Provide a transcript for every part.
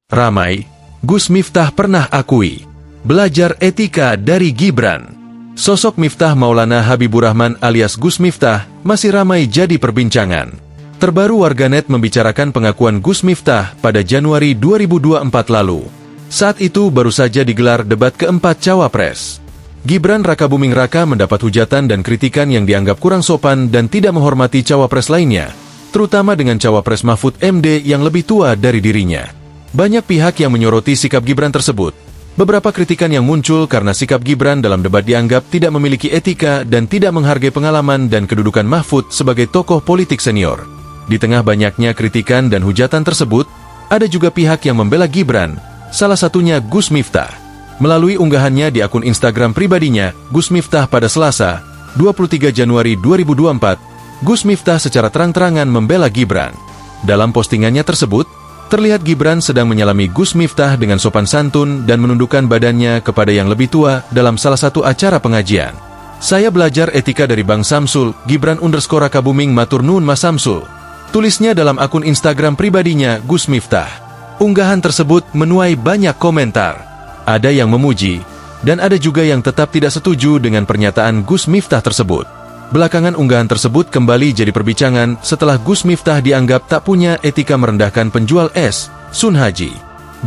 Ramai, Gus Miftah pernah akui, belajar etika dari Gibran. Sosok Miftah Maulana Habibur Rahman alias Gus Miftah masih ramai jadi perbincangan. Terbaru warganet membicarakan pengakuan Gus Miftah pada Januari 2024 lalu. Saat itu baru saja digelar debat keempat Cawapres. Gibran Rakabuming Raka mendapat hujatan dan kritikan yang dianggap kurang sopan dan tidak menghormati Cawapres lainnya, terutama dengan Cawapres Mahfud MD yang lebih tua dari dirinya. Banyak pihak yang menyoroti sikap Gibran tersebut. Beberapa kritikan yang muncul karena sikap Gibran dalam debat dianggap tidak memiliki etika dan tidak menghargai pengalaman dan kedudukan Mahfud sebagai tokoh politik senior. Di tengah banyaknya kritikan dan hujatan tersebut, ada juga pihak yang membela Gibran, salah satunya Gus Miftah. Melalui unggahannya di akun Instagram pribadinya, Gus Miftah pada Selasa, 23 Januari 2024, Gus Miftah secara terang-terangan membela Gibran. Dalam postingannya tersebut, terlihat Gibran sedang menyalami Gus Miftah dengan sopan santun dan menundukkan badannya kepada yang lebih tua dalam salah satu acara pengajian. Saya belajar etika dari Bang Samsul, Gibran _Rakabuming matur nuwun Mas Samsul. Tulisnya dalam akun Instagram pribadinya Gus Miftah. Unggahan tersebut menuai banyak komentar. Ada yang memuji, dan ada juga yang tetap tidak setuju dengan pernyataan Gus Miftah tersebut. Belakangan unggahan tersebut kembali jadi perbincangan setelah Gus Miftah dianggap tak punya etika merendahkan penjual es, Sun Haji.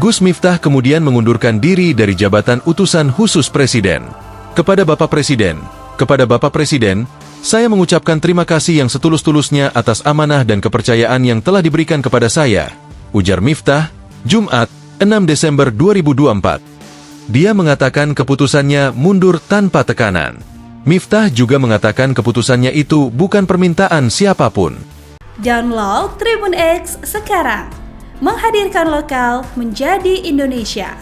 Gus Miftah kemudian mengundurkan diri dari jabatan utusan khusus Presiden. Kepada Bapak Presiden, saya mengucapkan terima kasih yang setulus-tulusnya atas amanah dan kepercayaan yang telah diberikan kepada saya, ujar Miftah, Jumat, 6 Desember 2024. Dia mengatakan keputusannya mundur tanpa tekanan. Miftah juga mengatakan keputusannya itu bukan permintaan siapapun. Download Tribun X sekarang, menghadirkan lokal menjadi Indonesia.